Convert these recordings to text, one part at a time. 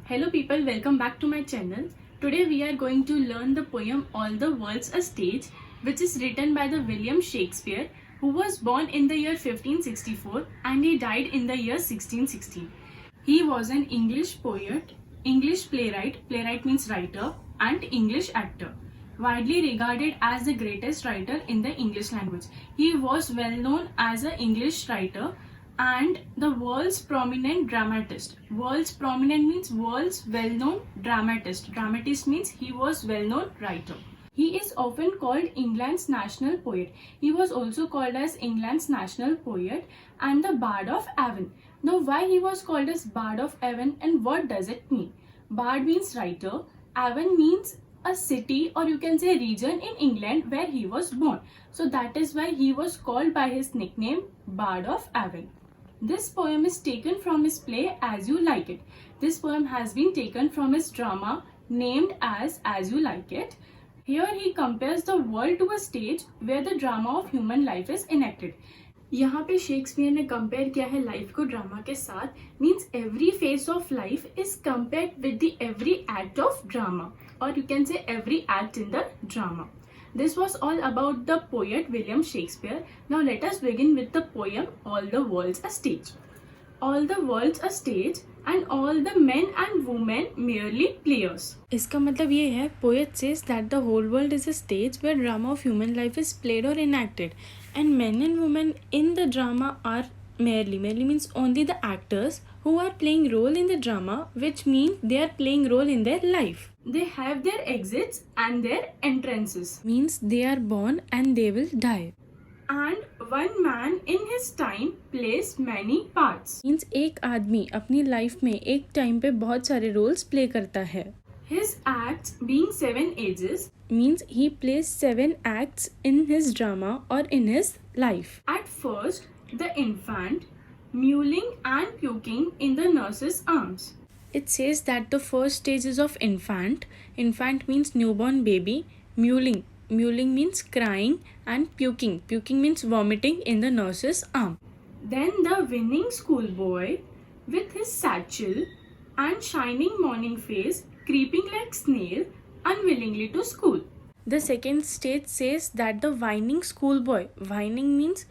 Hello people, welcome back to my channel. Today we are going to learn the poem All the World's a Stage, which is written by the William Shakespeare, who was born in the year 1564 and he died in the year 1616. He was an English poet, English playwright means writer, and English actor, widely regarded as the greatest writer in the English language. He was well known as an English writer and the world's prominent dramatist. World's prominent means world's well-known dramatist. Dramatist means he was well-known writer. He is often called England's national poet. He was also called as England's national poet and the Bard of Avon. Now, why he was called as Bard of Avon and what does it mean? Bard means writer. Avon means a city, or you can say region in England where he was born. So that is why he was called by his nickname Bard of Avon. This poem is taken from his play As You Like It. This poem has been taken from his drama named as You Like It. Here he compares the world to a stage where the drama of human life is enacted. यहाँ पे Shakespeare ने compare किया है life को drama के साथ. Means every phase of life is compared with the every act of drama, और you can say every act in the drama. This was all about the poet William Shakespeare. Now let us begin with the poem All the World's a Stage. All the world's a stage and all the men and women merely players. इसका मतलब ये है, poet says that the whole world is a stage where drama of human life is played or enacted, and men and women in the drama are merely means only the actors who are playing role in the drama, which means they are playing role in their life. They have their exits and their entrances. Means they are born and they will die. And one man in his time plays many parts. Means एक आदमी अपनी life में एक time पे बहुत सारे roles play करता है. His acts being 7 ages means he plays 7 acts in his drama or in his life. At first, the infant mewling and puking in the nurse's arms. It says that the first stages of infant means newborn baby, mewling means crying, and puking means vomiting in the nurse's arm. Then the winning schoolboy with his satchel and shining morning face creeping like snail unwillingly to school. The second stage says that the whining schoolboy, whining means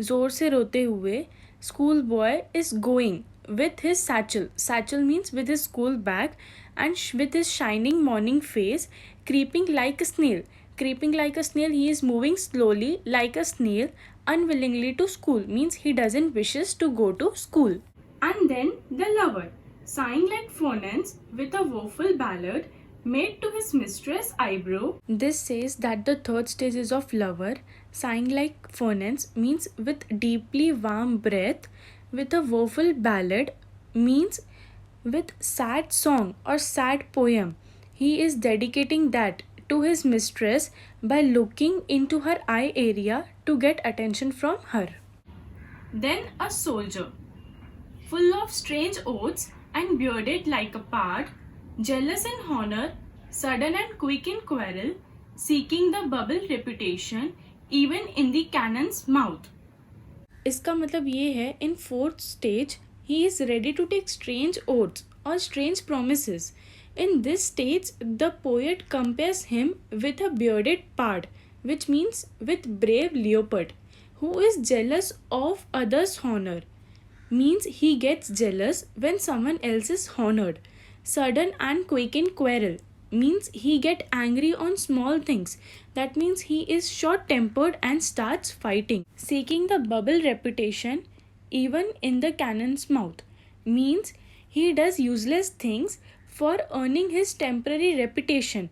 जोर से रोते हुए, schoolboy is going with his satchel means with his school bag, and with his shining morning face creeping like a snail. He is moving slowly like a snail unwillingly to school, means he doesn't wishes to go to school. And then the lover, sighing like phonance with a woeful ballad made to his mistress eyebrow. This says that the third stage is of lover, sighing like phonance means with deeply warm breath, with a woeful ballad means with sad song or sad poem. He is dedicating that to his mistress by looking into her eye area to get attention from her. Then a soldier, full of strange oaths and bearded like a pard, jealous in honor, sudden and quick in quarrel, seeking the bubble reputation even in the cannon's mouth. इसका मतलब ये है, in fourth stage he is ready to take strange oaths or strange promises. In this stage the poet compares him with a bearded pard, which means with brave leopard, who is jealous of others' honor, means he gets jealous when someone else is honored. Sudden and quick in quarrel means he get angry on small things. That means he is short-tempered and starts fighting. Seeking the bubble reputation even in the cannon's mouth means he does useless things for earning his temporary reputation,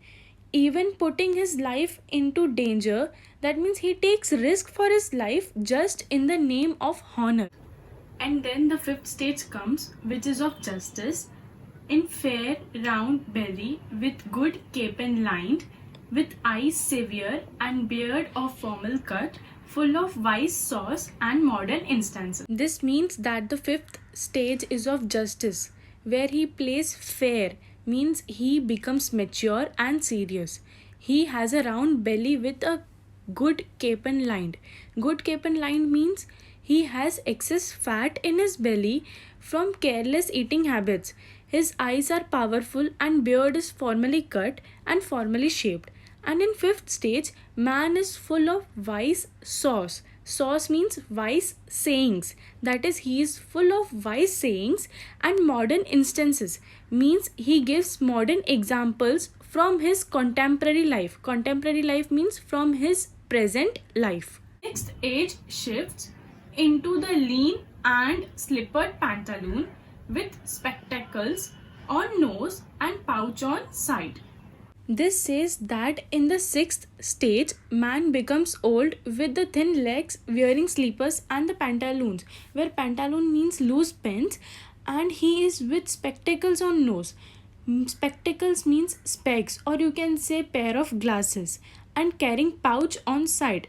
even putting his life into danger. That means he takes risk for his life just in the name of honor. And then the fifth stage comes, which is of justice. In fair round belly with good capon lined, with eyes severe and beard of formal cut, full of wise sauce and modern instances. This means that the fifth stage is of justice, where he plays fair, means he becomes mature and serious. He has a round belly with a good capon lined. Good capon lined means he has excess fat in his belly from careless eating habits. His eyes are powerful and beard is formally cut and formally shaped. And in fifth stage, man is full of wise sauce. Sauce means wise sayings. That is, he is full of wise sayings and modern instances. Means he gives modern examples from his contemporary life. Contemporary life means from his present life. Next age shifts into the lean and slippered pantaloon with spectacles on nose and pouch on side. This says that in the sixth stage, man becomes old with the thin legs, wearing slippers and the pantaloons, where pantaloon means loose pants, and he is with spectacles on nose. Spectacles means specs, or you can say pair of glasses, and carrying pouch on side.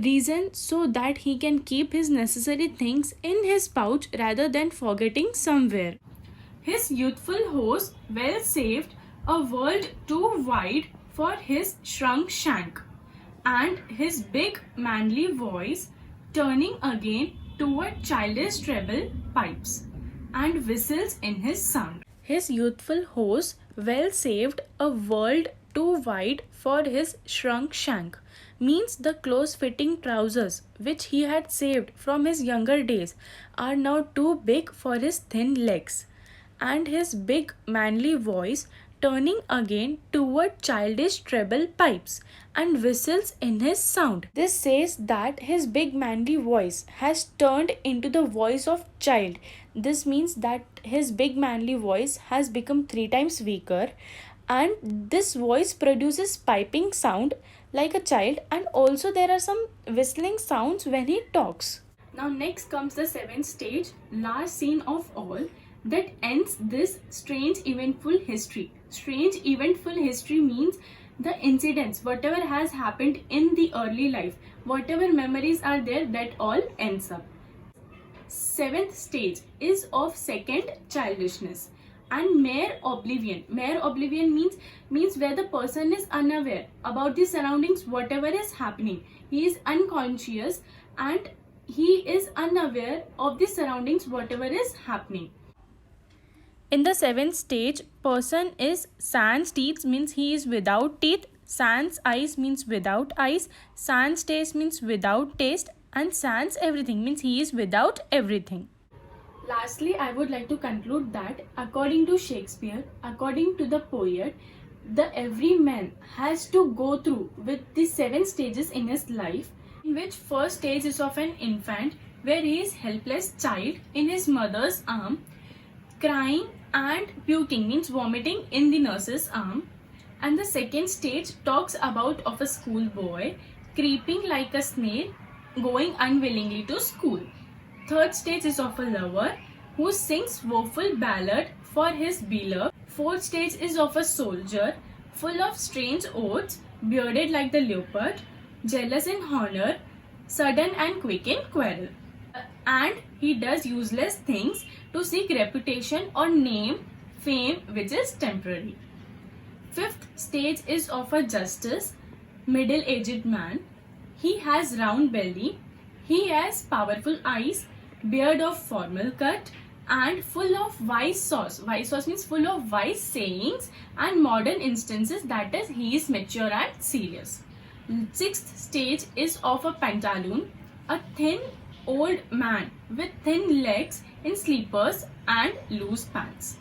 Reason so that he can keep his necessary things in his pouch rather than forgetting somewhere. His youthful horse well saved a world too wide for his shrunk shank, and his big manly voice turning again toward childish treble pipes, and whistles in his sound. His youthful horse well saved a world too wide for his shrunk shank means the close fitting trousers which he had saved from his younger days are now too big for his thin legs, and his big manly voice turning again toward childish treble pipes and whistles in his sound. This says that his big manly voice has turned into the voice of child. This means that his big manly voice has become 3 times weaker, and this voice produces piping sound like a child, and also there are some whistling sounds when he talks. Now next comes the seventh stage, last scene of all, that ends this strange eventful history. Strange eventful history means the incidents, whatever has happened in the early life, whatever memories are there, that all ends up. Seventh stage is of second childishness and mere oblivion. Mere oblivion means where the person is unaware about the surroundings, whatever is happening. He is unconscious and he is unaware of the surroundings, whatever is happening. In the seventh stage, person is sans teeth means he is without teeth, sans eyes means without eyes, sans taste means without taste, and sans everything means he is without everything. Lastly, I would like to conclude that according to Shakespeare, according to the poet, the every man has to go through with the 7 stages in his life, in which first stage is of an infant, where he is helpless child in his mother's arm, crying and puking means vomiting in the nurse's arm. And the second stage talks about of a schoolboy creeping like a snail, going unwillingly to school. Third stage is of a lover who sings woeful ballad for his beloved. Fourth stage is of a soldier full of strange oaths, bearded like the leopard, jealous in honor, sudden and quick in quarrel. And he does useless things to seek reputation or name, fame, which is temporary. Fifth stage is of a justice, middle-aged man. He has round belly, he has powerful eyes, beard of formal cut, and full of wise sauce. Wise sauce means full of wise sayings and modern instances, that is, he is mature and serious. Sixth stage is of a pantaloon, a thin old man with thin legs in slippers and loose pants.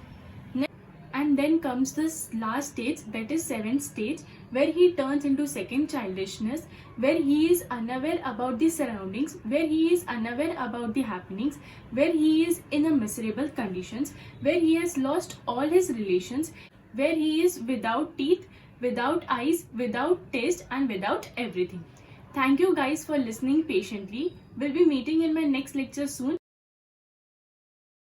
And then comes this last stage, that is 7th stage, where he turns into second childishness, where he is unaware about the surroundings, where he is unaware about the happenings, where he is in a miserable conditions, where he has lost all his relations, where he is without teeth, without eyes, without taste, and without everything. Thank you guys for listening patiently. We'll be meeting in my next lecture soon.